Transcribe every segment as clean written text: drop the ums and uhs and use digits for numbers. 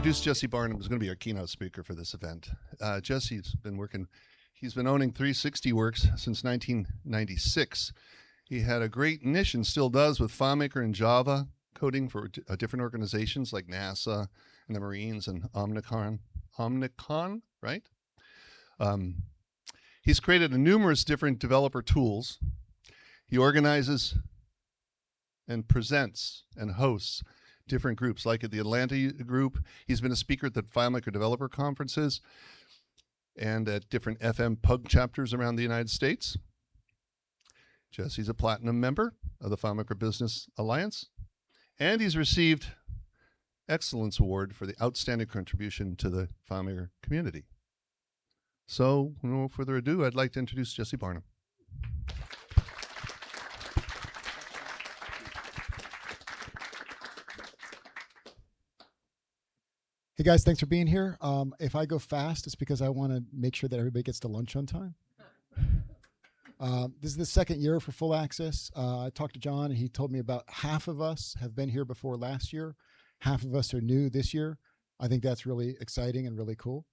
introduce Jesse Barnum, who's going to be our keynote speaker for this event. Jesse's been he's been owning 360 Works since 1996. He had a great niche and still does with FileMaker and Java coding for different organizations like NASA and the Marines and Omnicon, right? He's created numerous different developer tools. He organizes and presents and hosts different groups, like at the Atlanta group. He's been a speaker at the FileMaker developer conferences and at different FM Pug chapters around the United States. Jesse's a platinum member of the FileMaker Business Alliance, and he's received Excellence Award for the outstanding contribution to the FileMaker community. So, no further ado, I'd like to introduce Jesse Barnum. Hey guys, thanks for being here. If I go fast, it's because I want to make sure that everybody gets to lunch on time. This is the second year for Full Access. I talked to John, and he told me about half of us have been here before last year. Half of us are new this year. I think that's really exciting and really cool.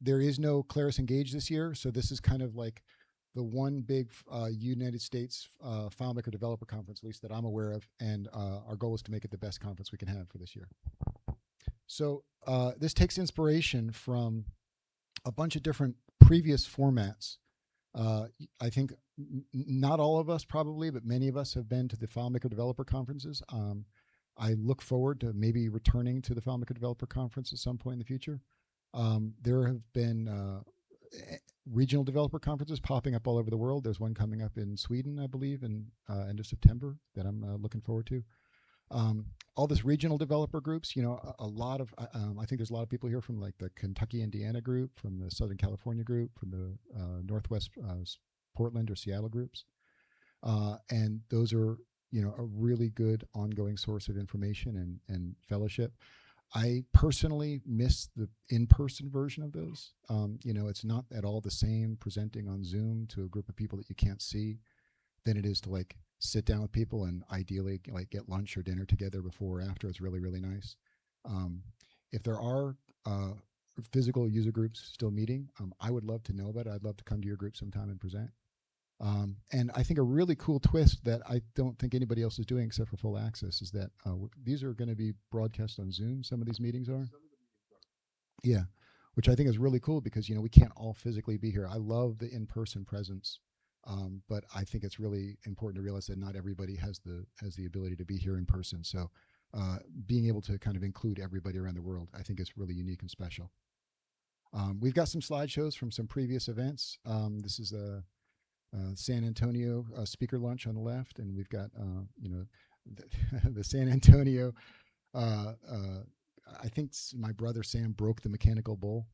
There is no Claris Engage this year, so this is kind of like the one big United States FileMaker developer conference, at least that I'm aware of, and our goal is to make it the best conference we can have for this year. So this takes inspiration from a bunch of different previous formats. I think not all of us probably, but many of us have been to the FileMaker developer conferences. I look forward to maybe returning to the FileMaker developer conference at some point in the future. There have been regional developer conferences popping up all over the world. There's one coming up in Sweden, I believe, in end of September that I'm looking forward to. All this regional developer groups, you know, a lot of, I think there's a lot of people here from like the Kentucky, Indiana group, from the Southern California group, from the Northwest Portland or Seattle groups. And those are, you know, a really good ongoing source of information and fellowship. I personally miss the in-person version of those. You know, it's not at all the same presenting on Zoom to a group of people that you can't see than it is to like sit down with people and ideally like get lunch or dinner together before or after. It's really, really nice. If there are physical user groups still meeting, I would love to know about it. I'd love to come to your group sometime and present. And I think a really cool twist that I don't think anybody else is doing except for Full Access is that these are going to be broadcast on Zoom. Some of these meetings are. Yeah, which I think is really cool because, you know, we can't all physically be here. I love the in-person presence. But I think it's really important to realize that not everybody has the ability to be here in person. So being able to kind of include everybody around the world, I think is really unique and special. We've got some slideshows from some previous events. This is a San Antonio speaker lunch on the left, and we've got you know, the San Antonio. I think my brother Sam broke the mechanical bull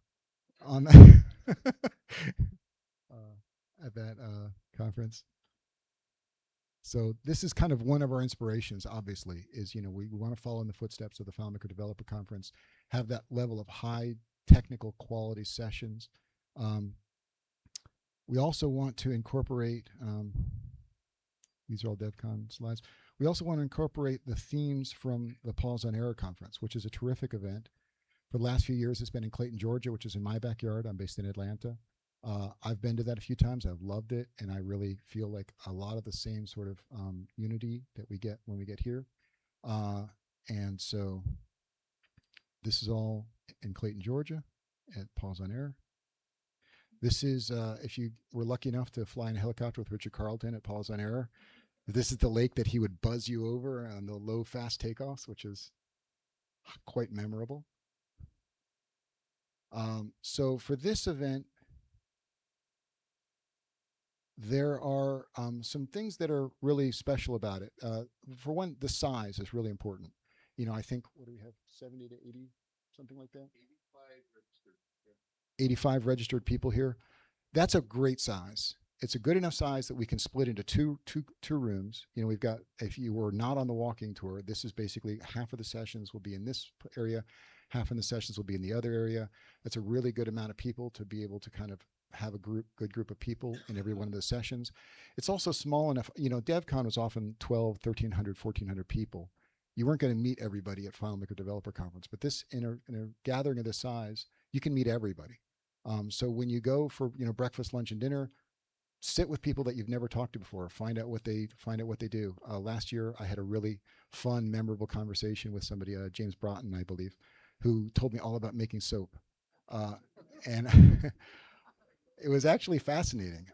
on that. At that conference. So this is kind of one of our inspirations, obviously, is, you know, we want to follow in the footsteps of the FileMaker Developer Conference, have that level of high technical quality sessions. We also want to incorporate, these are all DevCon slides. We also want to incorporate the themes from the Pause on Error Conference, which is a terrific event. For the last few years, it's been in Clayton, Georgia, which is in my backyard. I'm based in Atlanta. I've been to that a few times. I've loved it, and I really feel like a lot of the same sort of unity that we get when we get here. And so this is all in Clayton, Georgia at Pause on Air. This is, if you were lucky enough to fly in a helicopter with Richard Carlton at Pause on Air, this is the lake that he would buzz you over on the low, fast takeoffs, which is quite memorable. So for this event, there are some things that are really special about it. For one, the size is really important. You know, I think, what do we have, 70 to 80, something like that? 85 registered. Yeah. 85 registered people here. That's a great size. It's a good enough size that we can split into two rooms. You know, we've got, if you were not on the walking tour, this is basically half of the sessions will be in this area, half of the sessions will be in the other area. That's a really good amount of people to be able to kind of have a good group of people in every one of those sessions. It's also small enough, you know, DevCon was often 1,200, 1,300, 1,400 people. You weren't going to meet everybody at FileMaker Developer Conference, but this in a gathering of this size, you can meet everybody. So when you go for breakfast, lunch, and dinner, sit with people that you've never talked to before. Find out what they do. Last year, I had a really fun, memorable conversation with somebody, James Broughton, I believe, who told me all about making soap, and it was actually fascinating.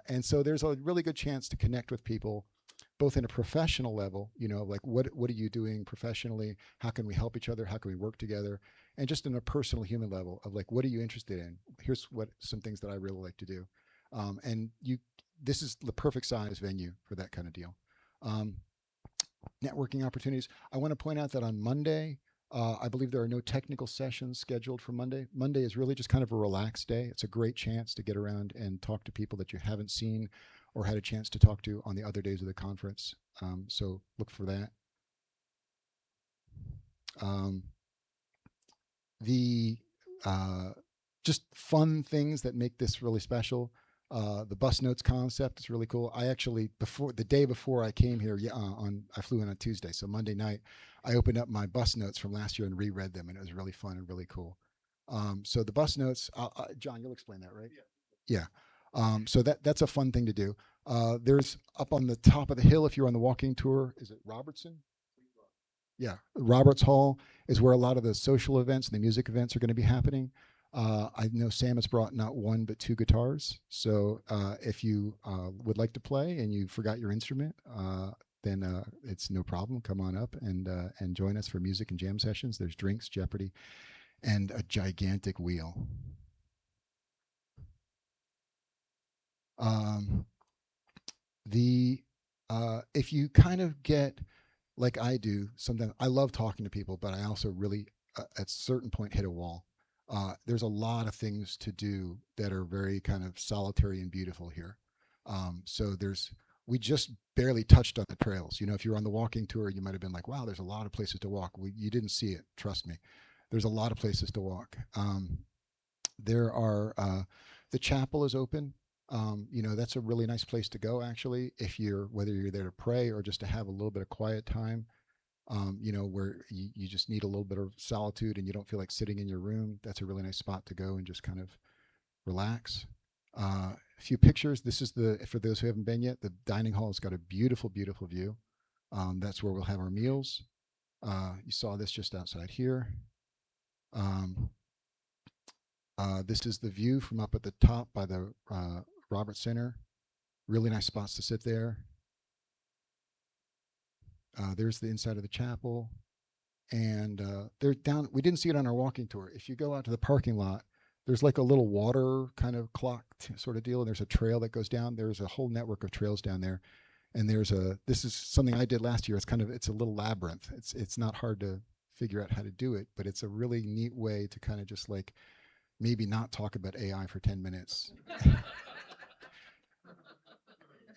And so there's a really good chance to connect with people, both in a professional level, like what are you doing professionally? How can we help each other? How can we work together? And just in a personal human level of like, what are you interested in? Here's some things that I really like to do. And this is the perfect size venue for that kind of deal. Networking opportunities. I want to point out that on Monday, I believe there are no technical sessions scheduled for Monday. Monday is really just kind of a relaxed day. It's a great chance to get around and talk to people that you haven't seen or had a chance to talk to on the other days of the conference. So look for that. The just fun things that make this really special. The bus notes concept is really cool. I actually, the day before I came here, I flew in on Tuesday, so Monday night, I opened up my bus notes from last year and reread them, and it was really fun and really cool. So the bus notes, John, you'll explain that, right? Yeah. So that's a fun thing to do. There's up on the top of the hill, if you're on the walking tour, is it Robertson? Yeah, Roberts Hall is where a lot of the social events and the music events are going to be happening. I know Sam has brought not one but two guitars. So if you would like to play and you forgot your instrument, then it's no problem. Come on up and join us for music and jam sessions. There's drinks, Jeopardy, and a gigantic wheel. If you kind of get like I do, sometimes I love talking to people, but I also really at a certain point hit a wall. There's a lot of things to do that are very kind of solitary and beautiful here. So we just barely touched on the trails. If you're on the walking tour, you might have been like, wow, there's a lot of places to walk. You didn't see it. Trust me. There's a lot of places to walk. There are, the chapel is open. That's a really nice place to go, actually, whether you're there to pray or just to have a little bit of quiet time, where you just need a little bit of solitude and you don't feel like sitting in your room. That's a really nice spot to go and just kind of relax. A few pictures. This is for those who haven't been yet, the dining hall has got a beautiful, beautiful view. That's where we'll have our meals. You saw this just outside here. This is the view from up at the top by the Robert Center. Really nice spots to sit there. There's the inside of the chapel. And they're down. We didn't see it on our walking tour. If you go out to the parking lot, there's like a little water kind of clock sort of deal. And there's a trail that goes down. There's a whole network of trails down there. And this is something I did last year. It's a little labyrinth. It's not hard to figure out how to do it, but it's a really neat way to kind of just like maybe not talk about AI for 10 minutes.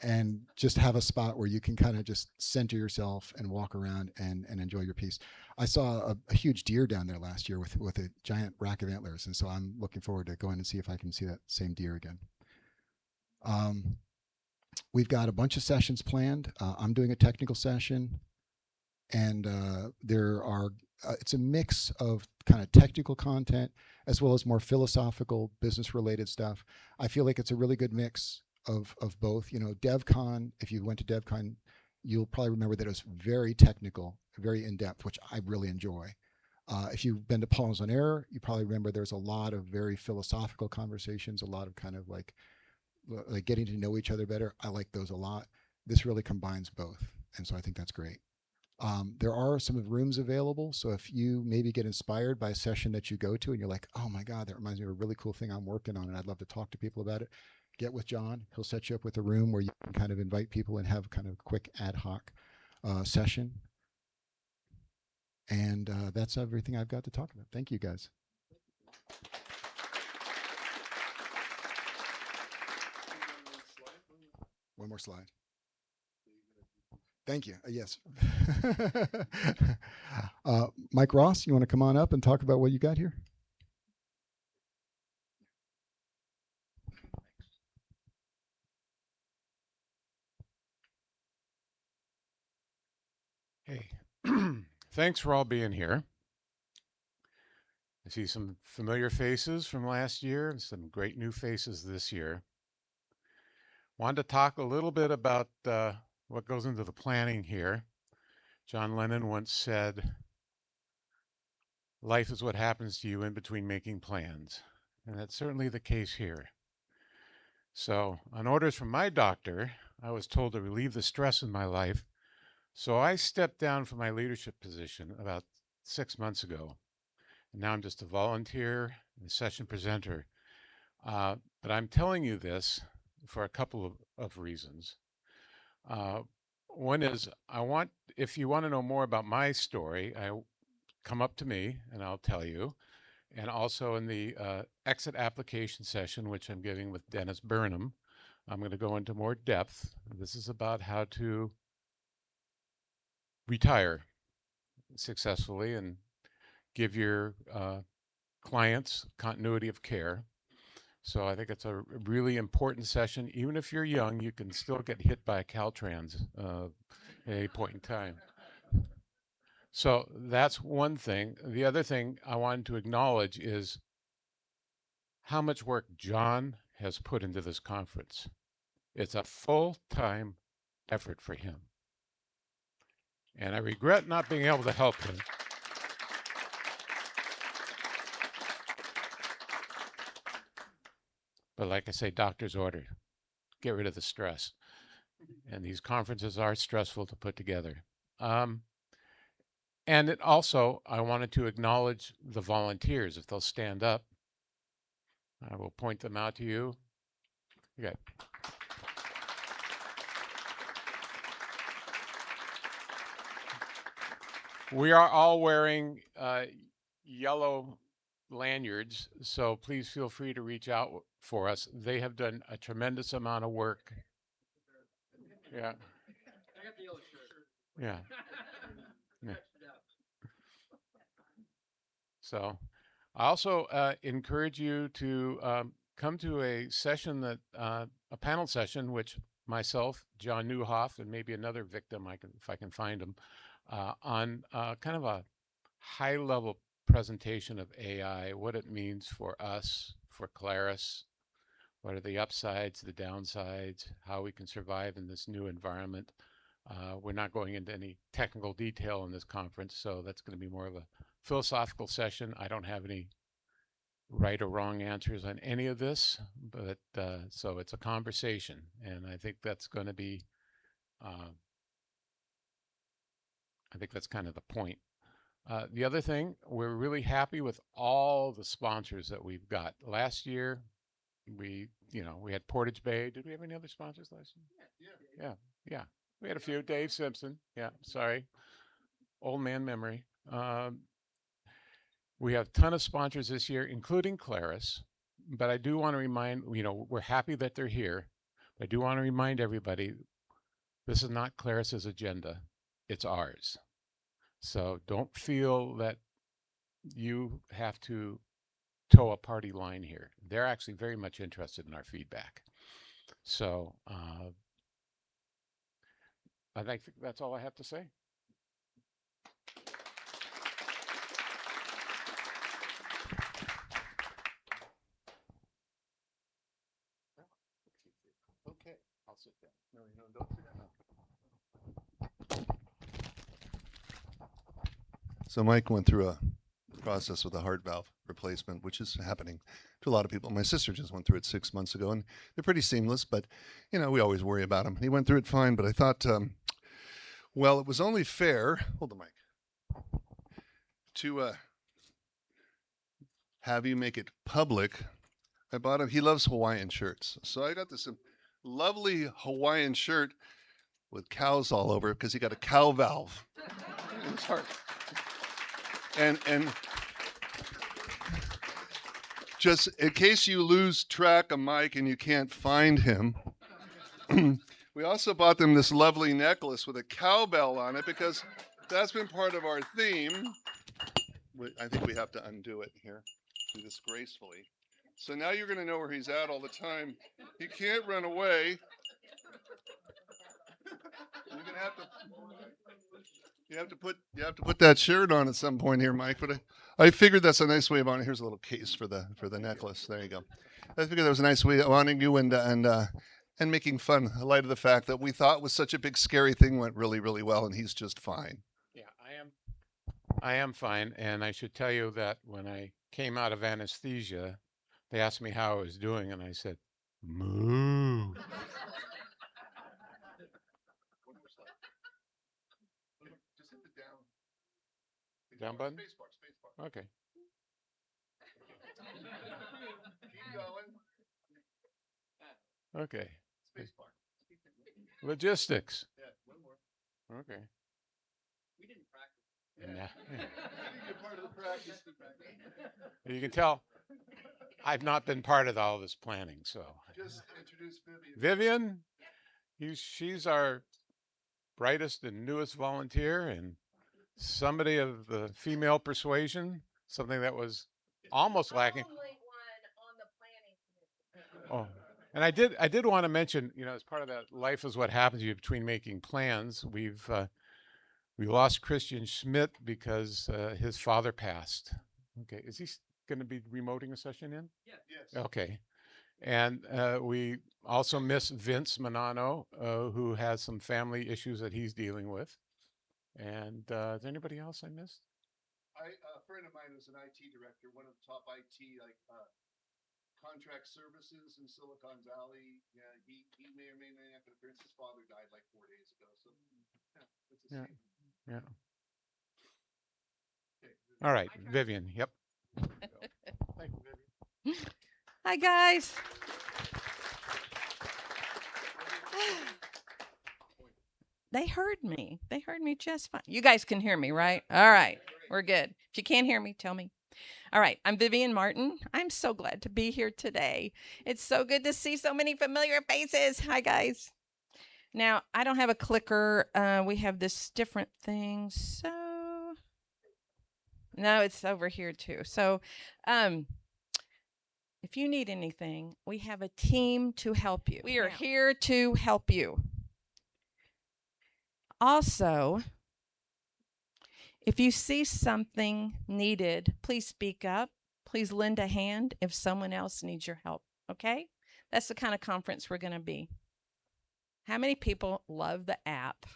And just have a spot where you can kind of just center yourself and walk around and enjoy your piece. I saw a huge deer down there last year with a giant rack of antlers, and so I'm looking forward to going and see if I can see that same deer again. We've got a bunch of sessions planned. I'm doing a technical session, and it's a mix of kind of technical content as well as more philosophical, business-related stuff. I feel like it's a really good mix of both. DevCon, if you went to DevCon, you'll probably remember that it was very technical, very in-depth, which I really enjoy. If you've been to Pause on Air, you probably remember there's a lot of very philosophical conversations, a lot of kind of like getting to know each other better. I like those a lot. This really combines both, and so I think that's great. There are some rooms available, so if you maybe get inspired by a session that you go to and you're like, oh my God, that reminds me of a really cool thing I'm working on and I'd love to talk to people about it, get with John. He'll set you up with a room where you can kind of invite people and have kind of a quick ad hoc session. And that's everything I've got to talk about. Thank you, guys. One more slide. Thank you. Yes. Mike Ross, you want to come on up and talk about what you got here? Hey, thanks for all being here. I see some familiar faces from last year and some great new faces this year. Wanted to talk a little bit about what goes into the planning here. John Lennon once said, "Life is what happens to you in between making plans." And that's certainly the case here. So, on orders from my doctor, I was told to relieve the stress in my life. So I stepped down from my leadership position about 6 months ago. And now I'm just a volunteer and a session presenter. But I'm telling you this for a couple of reasons. One is if you want to know more about my story, come up to me and I'll tell you. And also in the exit application session, which I'm giving with Dennis Barnum, I'm going to go into more depth. This is about how to retire successfully and give your clients continuity of care. So I think it's a really important session. Even if you're young, you can still get hit by a Caltrans at any point in time. So that's one thing. The other thing I wanted to acknowledge is how much work John has put into this conference. It's a full-time effort for him. And I regret not being able to help him. But like I say, doctor's order, get rid of the stress. And these conferences are stressful to put together. And it also, I wanted to acknowledge the volunteers. If they'll stand up, I will point them out to you. Okay. We are all wearing yellow lanyards, so please feel free to reach out for us. They have done a tremendous amount of work. Yeah. Yeah. Yeah. So I also encourage you to come to a session a panel session, which myself, John Newhoff, and maybe another victim, if I can find him, on kind of a high level presentation of AI, what it means for us, for Claris, what are the upsides, the downsides, how we can survive in this new environment. We're not going into any technical detail in this conference, so that's going to be more of a philosophical session. I don't have any right or wrong answers on any of this, but so it's a conversation, and I think that's going to be, I think that's kind of the point. The other thing, we're really happy with all the sponsors that we've got. Last year, we had Portage Bay. Did we have any other sponsors last year? Yeah. We had a few. Dave Simpson. Yeah, sorry. Old man memory. We have a ton of sponsors this year, including Claris. But I do want to remind, we're happy that they're here. But I do want to remind everybody, this is not Claris's agenda. It's ours. So don't feel that you have to toe a party line here. They're actually very much interested in our feedback. So I think that's all I have to say. Okay, I'll sit down. No, don't sit down. So Mike went through a process with a heart valve replacement, which is happening to a lot of people. My sister just went through it 6 months ago, and they're pretty seamless, but, we always worry about him. He went through it fine, but I thought, well, it was only fair, hold the mic, to have you make it public. I bought him, he loves Hawaiian shirts. So I got this lovely Hawaiian shirt with cows all over because he got a cow valve in his heart. And just in case you lose track of Mike and you can't find him, we also bought them this lovely necklace with a cowbell on it because that's been part of our theme. I think we have to undo it here, do this gracefully. So now you're going to know where he's at all the time. He can't run away. You're going to have to You have to put that shirt on at some point here, Mike. But I figured that's a nice way of honoring. Here's a little case for the necklace. There you go. I figured that was a nice way of honoring you and making fun, in light of the fact that we thought was such a big scary thing went really, really well, and he's just fine. Yeah, I am fine, and I should tell you that when I came out of anesthesia, they asked me how I was doing, and I said, "Moo." Just hit the down. Down button? Space bar. Okay. Keep going. Okay. Space bar. Logistics. Yeah, one more. Okay. We didn't practice. Yeah. You're part of the practice. You can tell I've not been part of all this planning, so. Just introduce Vivian. Vivian, she's our brightest and newest volunteer, and somebody of the female persuasion, something that was almost lacking. Oh, and I did want to mention, as part of that life is what happens to you between making plans. We lost Christian Schmidt because his father passed. Okay, is he going to be remoting a session in? Yes. Okay, and we also miss Vince Manano, who has some family issues that he's dealing with. And is there anybody else I missed? A friend of mine was an IT director, one of the top IT contract services in Silicon Valley. Yeah, he may or may not have an appearance. His father died like 4 days ago, so it's a Yeah. shame. Yeah. Okay. All right, Vivian. Yep. Thank you, Vivian. Hi, guys. They heard me. They heard me just fine. You guys can hear me, right? All right. We're good. If you can't hear me, tell me. All right. I'm Vivian Martin. I'm so glad to be here today. It's so good to see so many familiar faces. Hi, guys. Now, I don't have a clicker. We have this different thing. So, no, it's over here too. So, if you need anything, we have a team to help you. We are here to help you. Also, if you see something needed, please speak up. Please lend a hand if someone else needs your help, okay? That's the kind of conference we're going to be. How many people love the app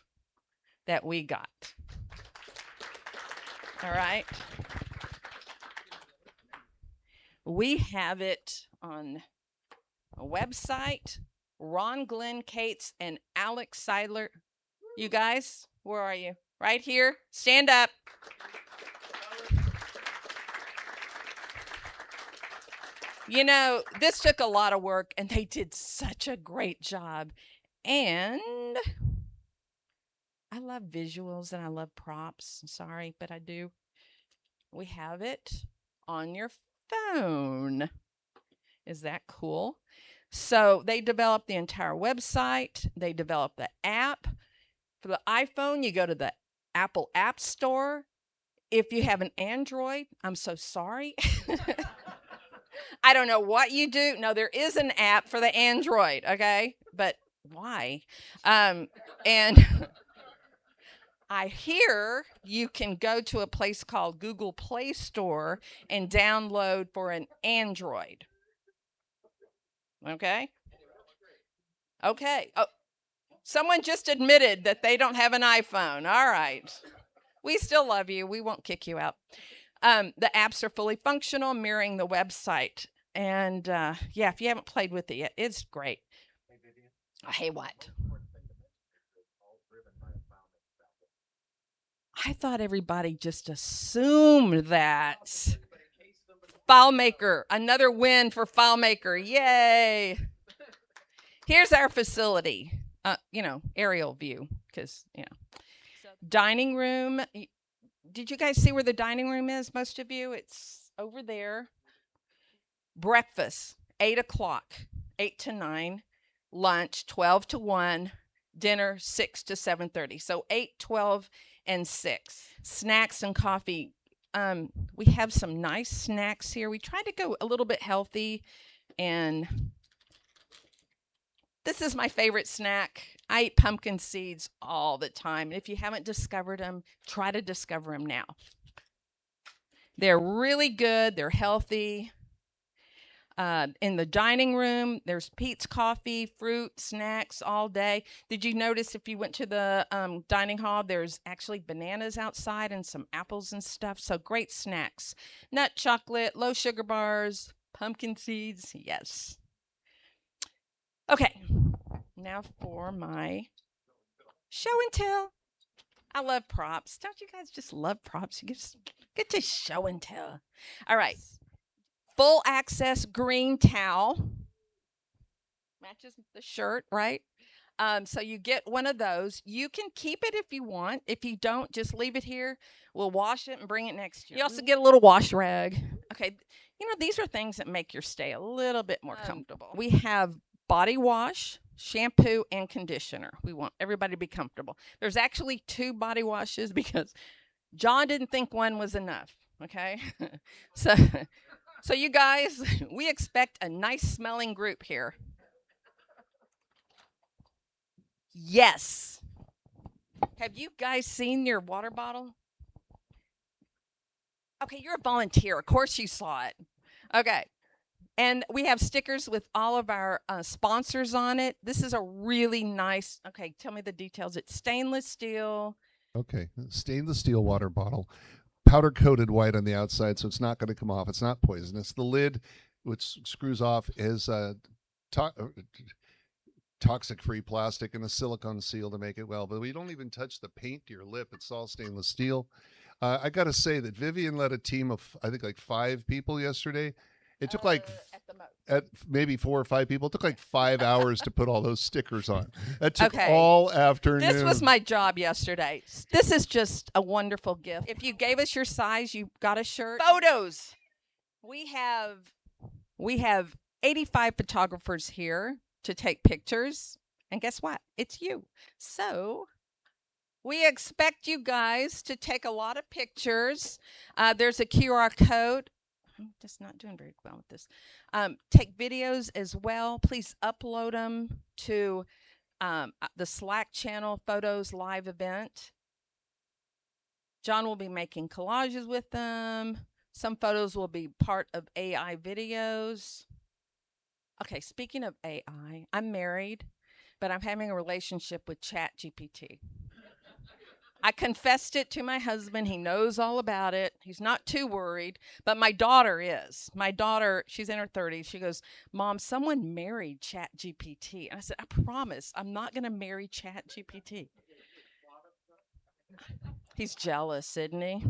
that we got? All right. We have it on a website. Ron, Glenn, Cates, and Alex Seidler. You guys, where are you? Right here. Stand up. This took a lot of work, and they did such a great job. And I love visuals, and I love props. I'm sorry, but I do. We have it on your phone. Is that cool? So they developed the entire website. They developed the app. For the iPhone, you go to the Apple App Store. If you have an Android, I'm so sorry. I don't know what you do. No, there is an app for the Android, okay? But why? And I hear you can go to a place called Google Play Store and download for an Android. Okay? Okay. Oh, someone just admitted that they don't have an iPhone. All right. We still love you. We won't kick you out. The apps are fully functional, mirroring the website. And if you haven't played with it yet, it's great. Hey, Vivian. Hey, what? Important thing to mention is it's all driven by a FileMaker. I thought everybody just assumed that. FileMaker, another win for FileMaker. Yay. Here's our facility, aerial view, because, dining room. Did you guys see where the dining room is, most of you? It's over there. Breakfast, 8 o'clock, 8 to 9. Lunch, 12 to 1. Dinner, 6 to 7:30. So 8, 12, and 6. Snacks and coffee. We have some nice snacks here. We try to go a little bit healthy, and This is my favorite snack. I eat pumpkin seeds all the time. And if you haven't discovered them, try to discover them now. They're really good. They're healthy. In the dining room, there's Pete's coffee, fruit, snacks all day. Did you notice if you went to the dining hall, there's actually bananas outside and some apples and stuff. So great snacks. Nut chocolate, low sugar bars, pumpkin seeds. Yes. Okay. Now for my show and tell. I love props. Don't you guys just love props? You get to show and tell. All right. Full access green towel. Matches the shirt, right? So you get one of those. You can keep it if you want. If you don't, just leave it here. We'll wash it and bring it next year. You also get a little wash rag. Okay. You know, these are things that make your stay a little bit more comfortable. We have body wash, shampoo, and conditioner. We want everybody to be comfortable. There's actually 2 body washes because John didn't think one was enough. Okay. So you guys, we expect a nice smelling group here. Yes. Have you guys seen your water bottle? Okay, you're a volunteer. Of course you saw it. Okay. And we have stickers with all of our sponsors on it. This is a really nice, okay, tell me the details. It's stainless steel. Okay, stainless steel water bottle, powder coated white on the outside, so it's not going to come off. It's not poisonous. The lid, which screws off, is toxic free plastic and a silicone seal to make it well. But we don't even touch the paint to your lip. It's all stainless steel. I got to say that Vivian led a team of, I think, like 5 people yesterday. It took at the most. at maybe 4 or 5 people. It took like 5 hours to put all those stickers on. That took Okay. all afternoon. This was my job yesterday. This is just a wonderful gift. If you gave us your size, you got a shirt. Photos. We have 85 photographers here to take pictures. And guess what? It's you. So we expect you guys to take a lot of pictures. There's a QR code. I'm just not doing very well with this. Take videos as well. Please upload them to the Slack channel Photos Live event. John will be making collages with them. Some photos will be part of AI videos. Okay, speaking of AI, I'm married, but I'm having a relationship with ChatGPT. I confessed it to my husband. He knows all about it. He's not too worried, but my daughter is. My daughter, she's in her 30s. She goes, Mom, someone married ChatGPT. And I said, I promise I'm not going to marry ChatGPT. He's jealous, isn't he?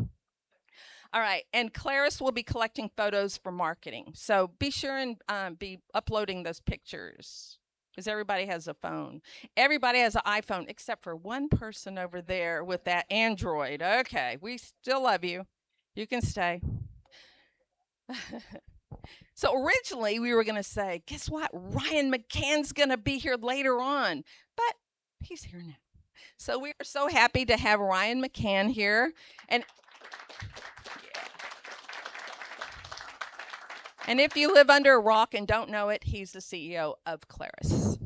All right, and Clarice will be collecting photos for marketing. So be sure and be uploading those pictures. Because everybody has a phone. Everybody has an iPhone except for one person over there with that Android. Okay, we still love you. You can stay. So originally we were going to say, guess what? Ryan McCann's going to be here later on. But he's here now. So we are so happy to have Ryan McCann here. And if you live under a rock and don't know it, he's the CEO of Claris.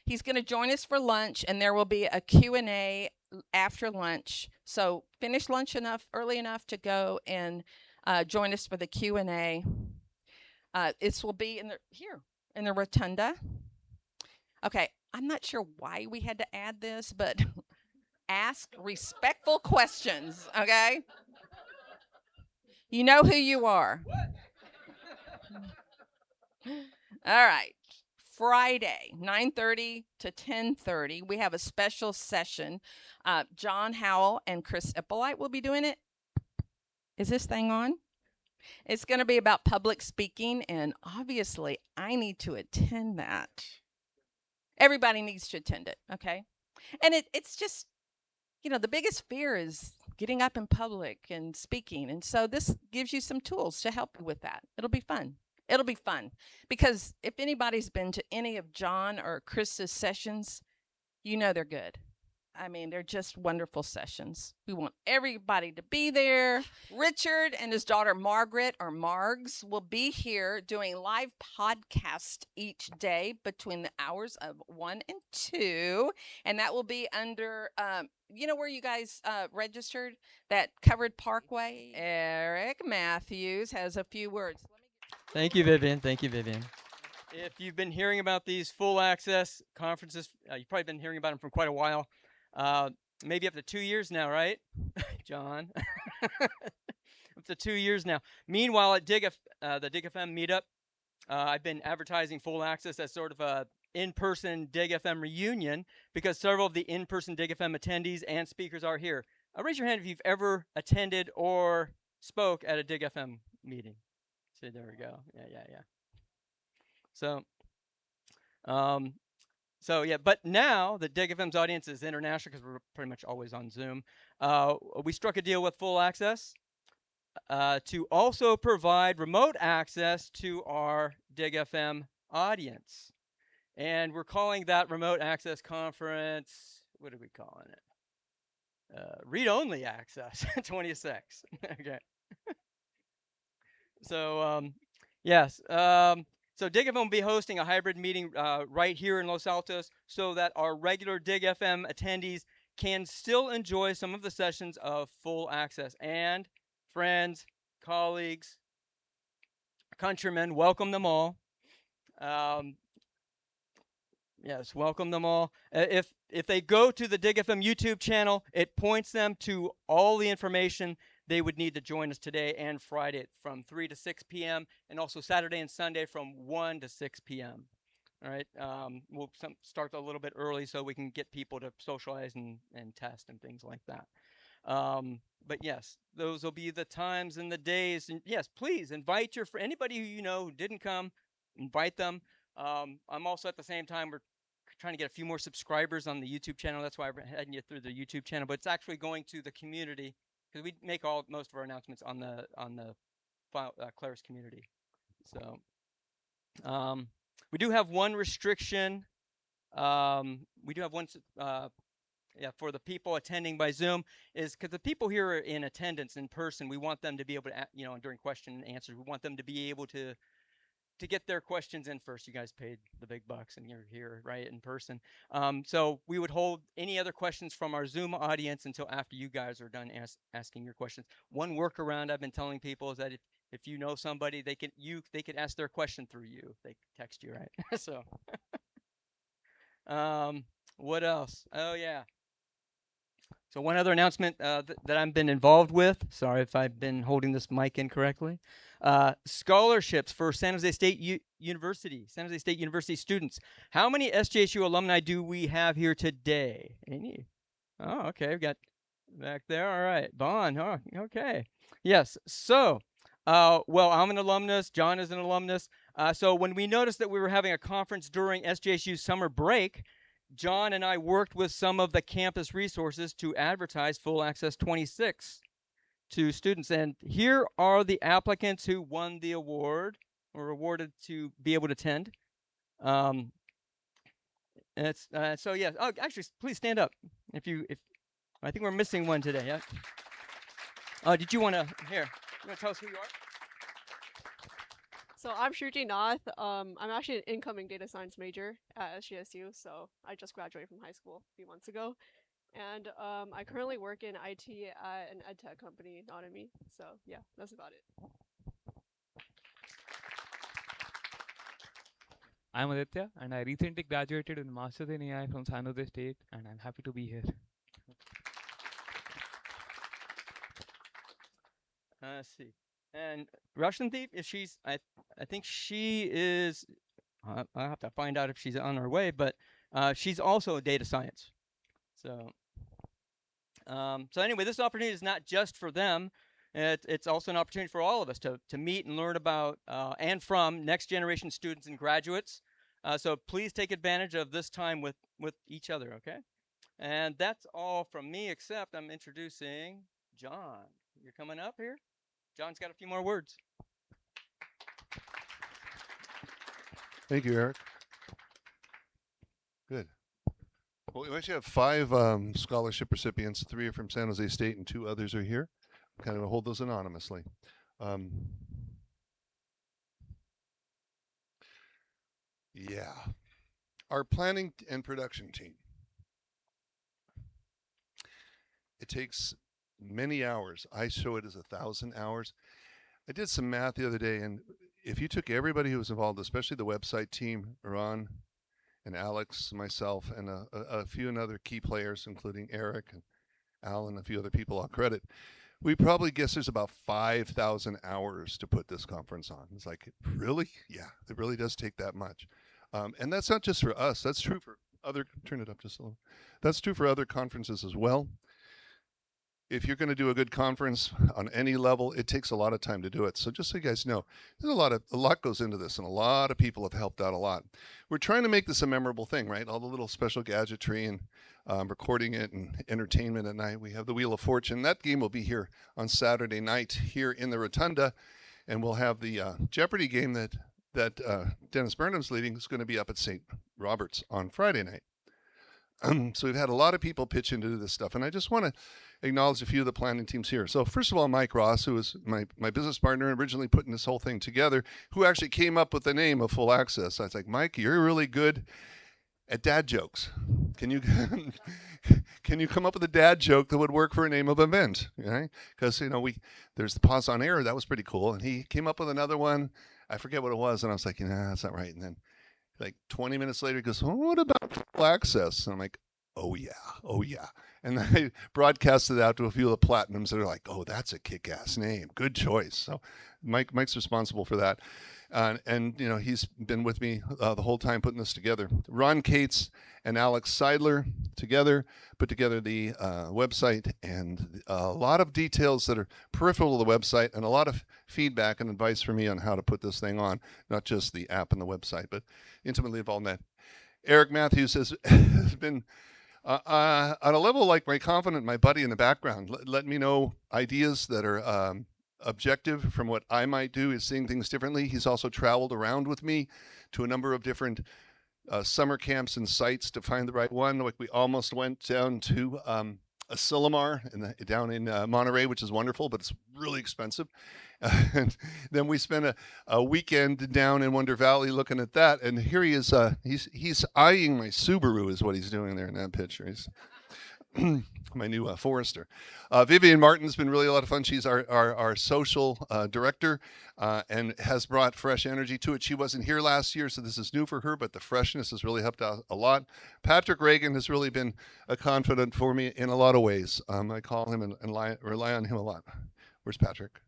He's going to join us for lunch, and there will be a Q&A after lunch. So finish lunch early enough to go and join us for the Q&A. This will be in the rotunda. Okay, I'm not sure why we had to add this, but ask respectful questions, okay? You know who you are. All right. Friday, 9:30 to 10:30, we have a special session. Jonn Howell and Chris Eppolite will be doing it. Is this thing on? It's going to be about public speaking, and obviously, I need to attend that. Everybody needs to attend it, okay? And it's just, the biggest fear is getting up in public and speaking, and so this gives you some tools to help you with that. It'll be fun. It'll be fun because if anybody's been to any of John or Chris's sessions, you know they're good. I mean, they're just wonderful sessions. We want everybody to be there. Richard and his daughter Margaret, or Margs, will be here doing live podcast each day between the hours of 1 and 2. And that will be under, you know where you guys registered? That covered parkway. Eric Matthews has a few words. Thank you, Vivian. Thank you, Vivian. If you've been hearing about these full access conferences, you've probably been hearing about them for quite a while. Maybe up to 2 years now, right, John? Up to 2 years now. Meanwhile, at the Dig FM meetup, I've been advertising full access as sort of a in-person Dig FM reunion because several of the in-person Dig FM attendees and speakers are here. Raise your hand if you've ever attended or spoke at a Dig FM meeting. So there we go. Yeah. So yeah, but now the Dig FM's audience is international because we're pretty much always on Zoom. We struck a deal with Full Access to also provide remote access to our Dig FM audience. And we're calling that remote access conference, what are we calling it? Read-only access 26. Okay. So, yes. So Dig FM will be hosting a hybrid meeting right here in Los Altos so that our regular Dig FM attendees can still enjoy some of the sessions of full access. And friends, colleagues, countrymen, welcome them all. Yes, welcome them all. If they go to the Dig FM YouTube channel, it points them to all the information they would need to join us today and Friday from 3 to 6 p.m. and also Saturday and Sunday from 1 to 6 p.m. All right, we'll start a little bit early so we can get people to socialize and test and things like that. But yes, those will be the times and the days. And yes, please invite anybody who you know who didn't come, invite them. I'm also at the same time, we're trying to get a few more subscribers on the YouTube channel. That's why we're heading you through the YouTube channel, but it's actually going to the community because we make most of our announcements on the Claris community. So we do have one restriction. We do have one for the people attending by Zoom is because the people here are in attendance in person. We want them to be able to, during question and answers, we want them to be able to get their questions in first. You guys paid the big bucks and you're here, right, in person. So we would hold any other questions from our Zoom audience until after you guys are done asking your questions. One workaround I've been telling people is that if you know somebody, they could ask their question through you. They text you, right? So what else? Oh yeah. So one other announcement that I've been involved with, sorry if I've been holding this mic incorrectly, scholarships for San Jose State University students. How many SJSU alumni do we have here today? Any? Oh, okay, we've got back there. All right, Bon. Oh, okay. Yes. So, well, I'm an alumnus. John is an alumnus. So when we noticed that we were having a conference during SJSU's summer break, John and I worked with some of the campus resources to advertise Full Access 26 to students. And here are the applicants who won the award or awarded to be able to attend. So yes. Oh, actually, please stand up. If I think we're missing one today. Yeah. Oh, did you want to tell us who you are? So I'm Shruti Nath. I'm actually an incoming data science major at SJSU, so I just graduated from high school a few months ago. And I currently work in IT at an edtech company, not in me. So yeah, that's about it. I'm Aditya, and I recently graduated with a Master's in AI from San Jose State, and I'm happy to be here. Let's see. And Russian Thief, if she's, I think she is, I'll have to find out if she's on her way, but she's also data science. So anyway, this opportunity is not just for them. It's also an opportunity for all of us to meet and learn about and from next generation students and graduates. So please take advantage of this time with each other, okay? And that's all from me, except I'm introducing John. You're coming up here? John's got a few more words. Thank you, Eric. Good. Well, we actually have 5 scholarship recipients. 3 are from San Jose State and 2 others are here. Kind of hold those anonymously. Yeah. Our planning and production team. It takes many hours. I show it as 1,000 hours. I did some math the other day, and if you took everybody who was involved, especially the website team, Ron and Alex, myself, and a few other key players, including Eric and Alan, a few other people on credit, we probably guess there's about 5,000 hours to put this conference on. It's like, really? Yeah, it really does take that much. And that's not just for us. That's true for other, turn it up just a little. That's true for other conferences as well. If you're going to do a good conference on any level, it takes a lot of time to do it. So just so you guys know, there's a lot goes into this, and a lot of people have helped out a lot. We're trying to make this a memorable thing, right? All the little special gadgetry and recording it and entertainment at night. We have the Wheel of Fortune. That game will be here on Saturday night here in the Rotunda, and we'll have the Jeopardy game that Dennis Barnum's leading is going to be up at St. Robert's on Friday night. So we've had a lot of people pitch into this stuff, and I just want to acknowledge a few of the planning teams here. So first of all, Mike Ross, who was my business partner originally putting this whole thing together, who actually came up with the name of Full Access. I was like, Mike, you're really good at dad jokes. Can you can you come up with a dad joke that would work for a name of event? Right? Because there's the pause on air. That was pretty cool, and he came up with another one. I forget what it was, and I was like, nah, that's not right. And then like 20 minutes later, he goes, well, what about Full Access? And I'm like, oh yeah. And then I broadcasted it out to a few of the platinums that are like, oh, that's a kick-ass name. Good choice. So Mike's responsible for that. And he's been with me the whole time putting this together. Ron Cates and Alex Seidler together put together the website, and a lot of details that are peripheral to the website, and a lot of feedback and advice for me on how to put this thing on, not just the app and the website, but intimately involved in that. Eric Matthews has been on a level like my confidant, my buddy in the background, let me know ideas that are objective from what I might do, is seeing things differently. He's also traveled around with me to a number of different summer camps and sites to find the right one. Like we almost went down to Asilomar down in Monterey, which is wonderful, but it's really expensive. And then we spent a weekend down in Wonder Valley looking at that. And here he is. He's eyeing my Subaru is what he's doing there in that picture. He's my new Forester. Vivian Martin's been really a lot of fun. She's our social director and has brought fresh energy to it. She wasn't here last year, so this is new for her, but the freshness has really helped out a lot. Patrick Reagan has really been a confidant for me in a lot of ways. I call him and rely on him a lot. Where's Patrick?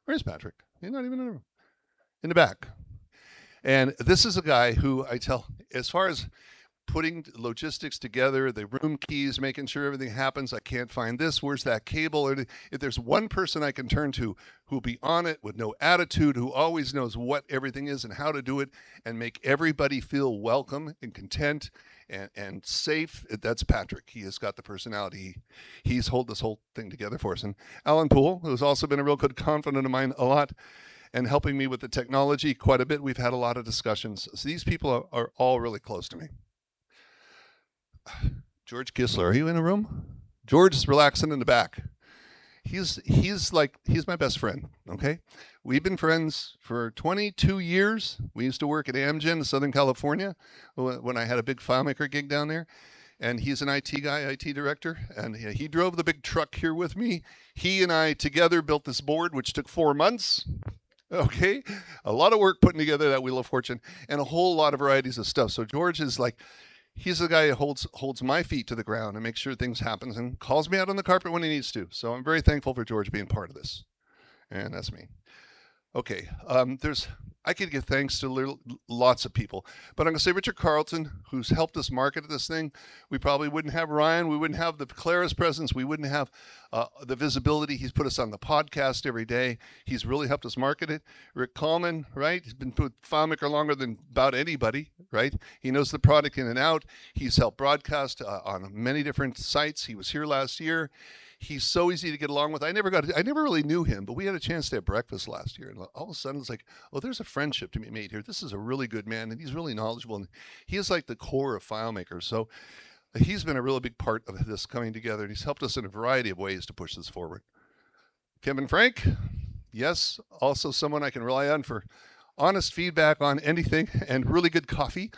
Where's Patrick? He's not even in the room. In the back. And this is a guy who I tell, as far as putting logistics together, the room keys, making sure everything happens. I can't find this. Where's that cable? Or if there's one person I can turn to who'll be on it with no attitude, who always knows what everything is and how to do it and make everybody feel welcome and content and safe, that's Patrick. He has got the personality. He's held this whole thing together for us. And Alan Poole, who's also been a real good confidant of mine a lot and helping me with the technology quite a bit. We've had a lot of discussions. So these people are all really close to me. George Gisler, are you in the room? George is relaxing in the back. He's my best friend, okay? We've been friends for 22 years. We used to work at Amgen in Southern California when I had a big FileMaker gig down there. And he's an IT guy, IT director, and he drove the big truck here with me. He and I together built this board, which took 4 months. Okay, a lot of work putting together that Wheel of Fortune and a whole lot of varieties of stuff. So George is like, he's the guy who holds my feet to the ground and makes sure things happen and calls me out on the carpet when he needs to. So I'm very thankful for George being part of this. And that's me. Okay, I could give thanks to lots of people, but I'm going to say Richard Carlton, who's helped us market this thing. We probably wouldn't have Ryan. We wouldn't have the Claris presence. We wouldn't have the visibility. He's put us on the podcast every day. He's really helped us market it. Rick Coleman, right? He's been with FileMaker longer than about anybody, right? He knows the product in and out. He's helped broadcast on many different sites. He was here last year. He's so easy to get along with. I never really knew him, but we had a chance to have breakfast last year, and all of a sudden it's like, oh, there's a friendship to be made here. This is a really good man, and he's really knowledgeable, and he is like the core of FileMaker. So he's been a really big part of this coming together, and he's helped us in a variety of ways to push this forward. Kevin Frank, yes, also someone I can rely on for honest feedback on anything and really good coffee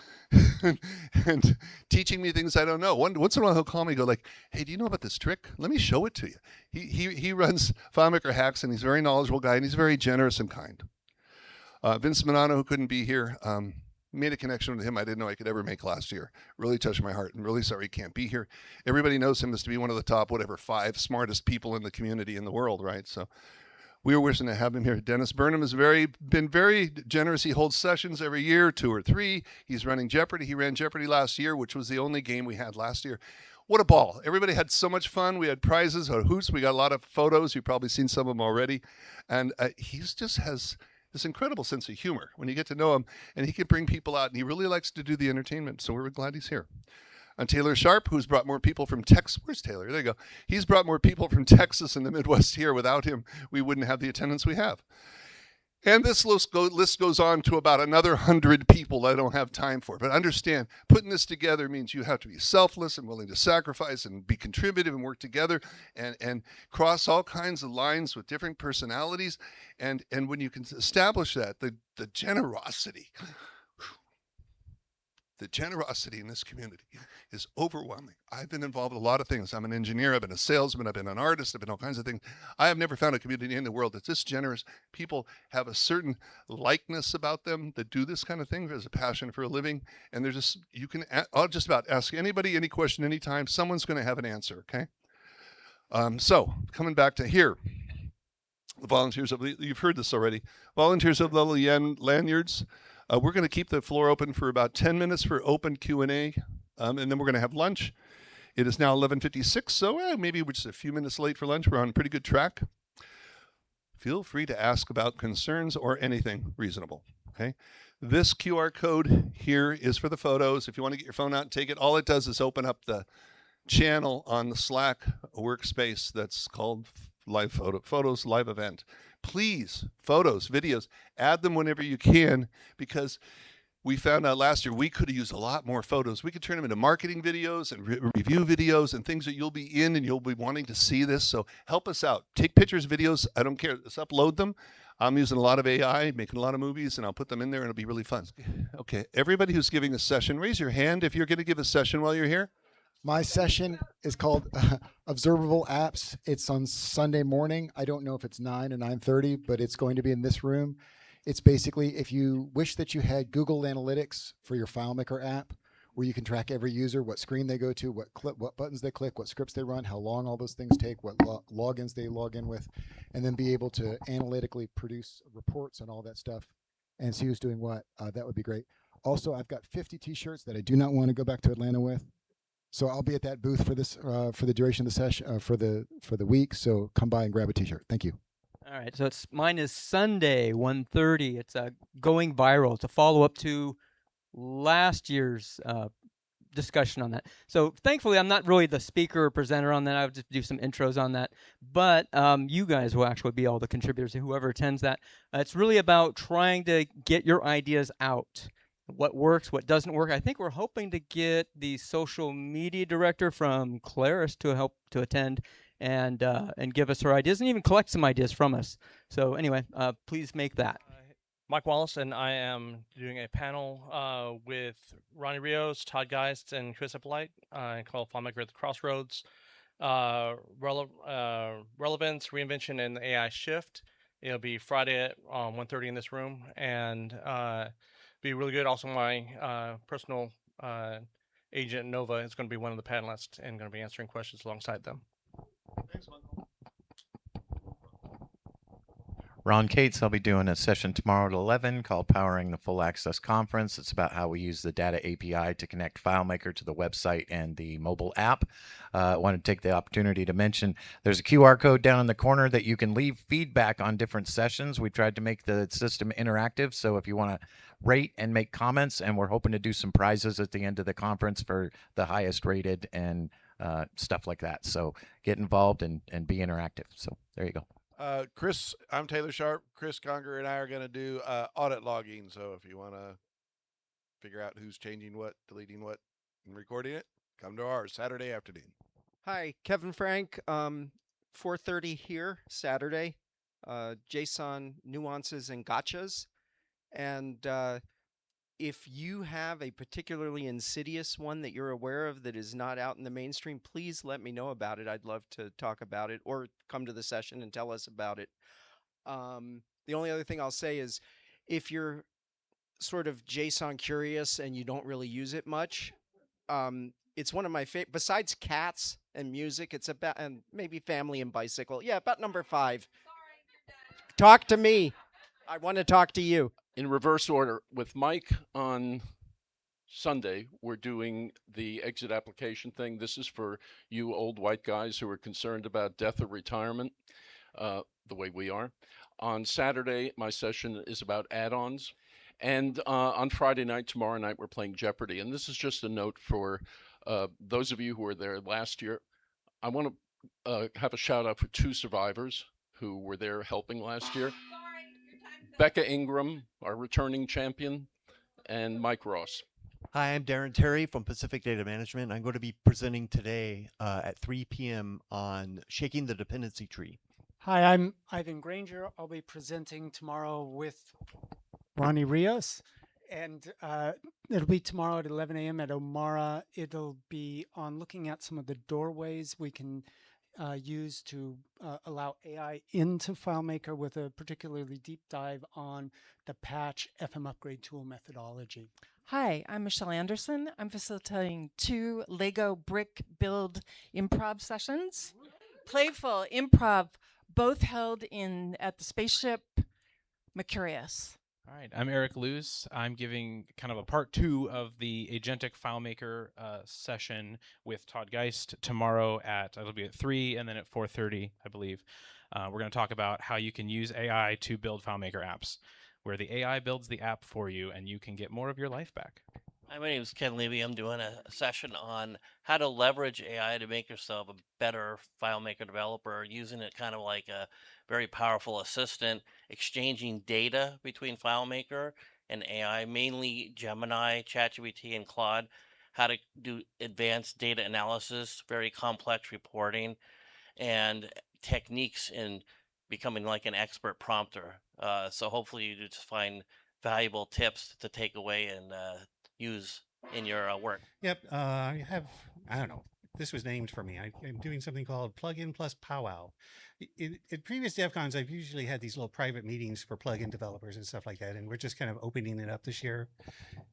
and teaching me things I don't know. Once in a while he'll call me and go like, hey, do you know about this trick? Let me show it to you. He runs FileMaker Hacks, and he's a very knowledgeable guy, and he's very generous and kind. Vince Manano, who couldn't be here, made a connection with him I didn't know I could ever make last year. Really touched my heart, and really sorry he can't be here. Everybody knows him as to be one of the top, 5 smartest people in the community in the world, right? So we were wishing to have him here. Dennis Barnum has been very generous. He holds sessions every year, 2 or 3. He's running Jeopardy. He ran Jeopardy last year, which was the only game we had last year. What a ball. Everybody had so much fun. We had prizes, hoots. We got a lot of photos. You've probably seen some of them already. And he just has this incredible sense of humor when you get to know him, and he can bring people out, and he really likes to do the entertainment. So we're glad he's here. And Taylor Sharp, who's brought more people from Texas. Where's Taylor? There you go. He's brought more people from Texas and the Midwest here. Without him, we wouldn't have the attendance we have. And this list goes on to about another 100 people I don't have time for. But understand, putting this together means you have to be selfless and willing to sacrifice and be contributive and work together and cross all kinds of lines with different personalities. And when you can establish that, the generosity in this community is overwhelming. I've been involved with a lot of things. I'm an engineer, I've been a salesman, I've been an artist, I've been all kinds of things. I have never found a community in the world that's this generous. People have a certain likeness about them that do this kind of thing. There's a passion for a living, and they're just, I'll just about ask anybody any question anytime. Someone's going to have an answer, okay? So coming back to here, the volunteers you've heard this already. Volunteers of the lanyards. We're going to keep the floor open for about 10 minutes for open Q&A, and then we're going to have lunch. It is now 11:56, so maybe we're just a few minutes late for lunch. We're on pretty good track. Feel free to ask about concerns or anything reasonable, okay? This QR code here is for the photos. If you want to get your phone out and take it, all it does is open up the channel on the Slack workspace that's called Live Photos Live Event. Please, photos, videos, add them whenever you can, because we found out last year we could have used a lot more photos. We could turn them into marketing videos and review videos and things that you'll be in and you'll be wanting to see this. So help us out. Take pictures, videos. I don't care. Just upload them. I'm using a lot of AI, making a lot of movies, and I'll put them in there and it'll be really fun. Okay, everybody who's giving a session, raise your hand if you're going to give a session while you're here. My session is called Observable Apps. It's on Sunday morning. I don't know if it's 9 or 9:30, but it's going to be in this room. It's basically if you wish that you had Google Analytics for your FileMaker app, where you can track every user, what screen they go to, what buttons they click, what scripts they run, how long all those things take, what logins they log in with, and then be able to analytically produce reports and all that stuff and see who's doing what. That would be great. Also, I've got 50 T-shirts that I do not want to go back to Atlanta with. So I'll be at that booth for this for the duration of the session for the week. So come by and grab a T-shirt. Thank you. All right, so mine is Sunday, 1:30. It's going viral. It's a follow-up to last year's discussion on that. So thankfully, I'm not really the speaker or presenter on that. I would just do some intros on that. But you guys will actually be all the contributors, whoever attends that. It's really about trying to get your ideas out. What works, what doesn't work. I think we're hoping to get the social media director from Claris to help to attend and give us her ideas and even collect some ideas from us. So anyway, please make that. Mike Wallace, and I am doing a panel with Ronnie Rios, Todd Geist, and Chris Eppolite called FileMaker at the Crossroads. Relevance, Reinvention, and the AI Shift. It'll be Friday at 1:30 in this room, and be really good. Also, my personal agent, Nova, is going to be one of the panelists and going to be answering questions alongside them. Thanks, Michael. Ron Cates, I'll be doing a session tomorrow at 11 called Powering the Full Access Conference. It's about how we use the data API to connect FileMaker to the website and the mobile app. I want to take the opportunity to mention there's a QR code down in the corner that you can leave feedback on different sessions. We tried to make the system interactive, so if you want to rate and make comments, and we're hoping to do some prizes at the end of the conference for the highest rated and stuff like that. So get involved and be interactive. So there you go. Chris, I'm Taylor Sharp. Chris Conger and I are going to do audit logging. So if you want to figure out who's changing what, deleting what, and recording it, come to ours Saturday afternoon. Hi, Kevin Frank. 4:30 here Saturday. JSON nuances and gotchas. And if you have a particularly insidious one that you're aware of that is not out in the mainstream, please let me know about it. I'd love to talk about it or come to the session and tell us about it. The only other thing I'll say is if you're sort of JSON curious and you don't really use it much, it's one of my favorite, besides cats and music, it's about, and maybe family and bicycle. Yeah, about number 5. Talk to me. I want to talk to you. In reverse order, with Mike on Sunday, we're doing the exit application thing. This is for you old white guys who are concerned about death or retirement, the way we are. On Saturday, my session is about add-ons. And on Friday night, tomorrow night, we're playing Jeopardy. And this is just a note for those of you who were there last year. I want to have a shout out for 2 survivors who were there helping last year. Becca Ingram, our returning champion, and Mike Ross. Hi, I'm Darren Terry from Pacific Data Management. I'm going to be presenting today at 3 p.m. on shaking the dependency tree. Hi, I'm Ivan Granger. I'll be presenting tomorrow with Ronnie Rios, and it'll be tomorrow at 11 a.m. at Omara. It'll be on looking at some of the doorways we can use to allow AI into FileMaker, with a particularly deep dive on the patch FM upgrade tool methodology. Hi, I'm Michelle Anderson. I'm facilitating 2 Lego brick build improv sessions. Playful improv, both held at the spaceship Mercurius. All right, I'm Eric Luce. I'm giving kind of a part 2 of the Agentic FileMaker session with Todd Geist tomorrow it'll be at 3 and then at 4:30, I believe. We're going to talk about how you can use AI to build FileMaker apps, where the AI builds the app for you and you can get more of your life back. Hi, my name is Ken Levy. I'm doing a session on how to leverage AI to make yourself a better FileMaker developer, using it kind of like a very powerful assistant, exchanging data between FileMaker and AI, mainly Gemini, ChatGPT, and Claude, how to do advanced data analysis, very complex reporting, and techniques in becoming like an expert prompter. So hopefully you just find valuable tips to take away and use in your work. Yep. I don't know. This was named for me. I'm doing something called Plugin Plus Powwow. In previous DEF CONs, I've usually had these little private meetings for plugin developers and stuff like that, and we're just kind of opening it up this year.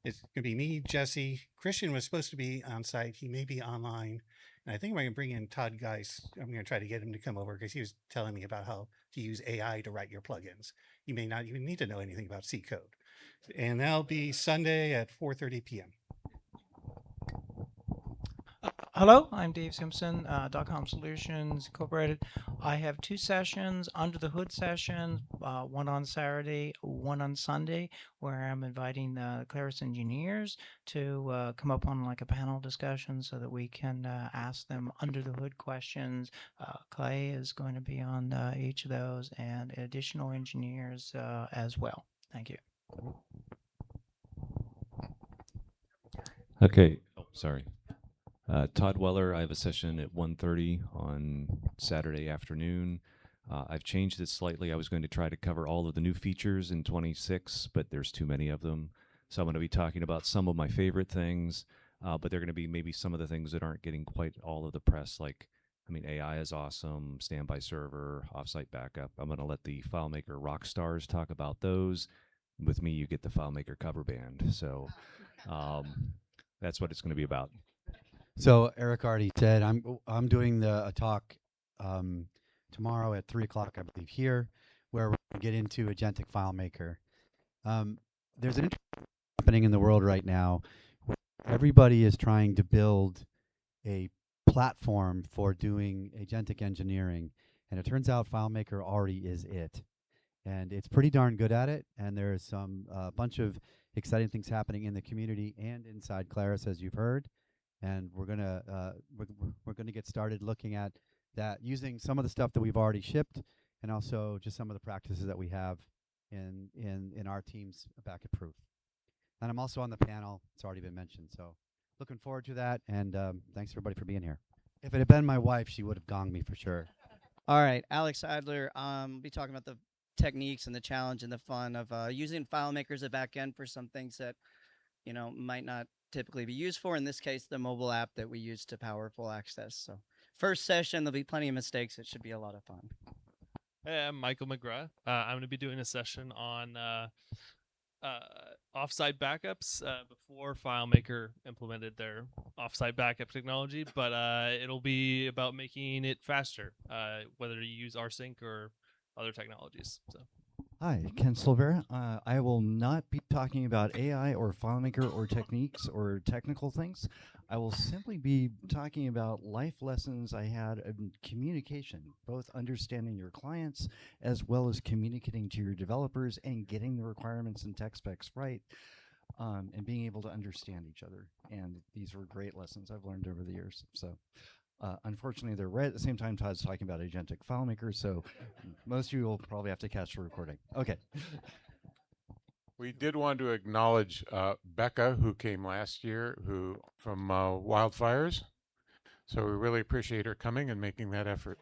It's going to be me, Jesse. Christian was supposed to be on site. He may be online. And I think I'm going to bring in Todd Geist. I'm going to try to get him to come over because he was telling me about how to use AI to write your plugins. You may not even need to know anything about C code. And that'll be Sunday at 4:30 p.m. Hello, I'm Dave Simpson, .com Solutions Incorporated. I have 2 sessions, Under the Hood sessions, one on Saturday, one on Sunday, where I'm inviting Claris engineers to come up on like a panel discussion so that we can ask them under the hood questions. Clay is going to be on each of those, and additional engineers as well. Thank you. Okay. Oh, sorry. Todd Weller, I have a session at 1:30 on Saturday afternoon. I've changed it slightly. I was going to try to cover all of the new features in 26, but there's too many of them. So I'm going to be talking about some of my favorite things, but they're going to be maybe some of the things that aren't getting quite all of the press. Like, I mean, AI is awesome, standby server, offsite backup. I'm going to let the FileMaker rock stars talk about those. With me, you get the FileMaker cover band. So that's what it's going to be about. So Eric already said I'm doing a talk tomorrow at 3 o'clock, I believe, here, where we're going to get into Agentic FileMaker. There's an interesting happening in the world right now where everybody is trying to build a platform for doing agentic engineering, and it turns out FileMaker already is it. And it's pretty darn good at it, and there's some bunch of exciting things happening in the community and inside Claris, as you've heard. and we're gonna get started looking at that using some of the stuff that we've already shipped, and also just some of the practices that we have in our teams back at Proof. And I'm also on the panel. It's already been mentioned, so looking forward to that. And thanks everybody for being here. If it had been my wife, she would have gonged me for sure. All right, Alex Adler. Be talking about the techniques and the challenge and the fun of using FileMaker as a backend for some things that might not typically be used for. In this case, the mobile app that we use to power full access. So first session, there'll be plenty of mistakes. It should be a lot of fun. Hey, I'm Michael McGrath. I'm going to be doing a session on offsite backups before FileMaker implemented their offsite backup technology, but it'll be about making it faster, whether you use rsync or other technologies. So. Hi, Ken Silvera. I will not be talking about AI or FileMaker or techniques or technical things. I will simply be talking about life lessons I had in communication, both understanding your clients as well as communicating to your developers and getting the requirements and tech specs right, and being able to understand each other. And these were great lessons I've learned over the years. So. Unfortunately, they're right at the same time Todd's talking about agentic FileMaker, so most of you will probably have to catch the recording. Okay. We did want to acknowledge Becca, who came last year, from Wildfires. So we really appreciate her coming and making that effort.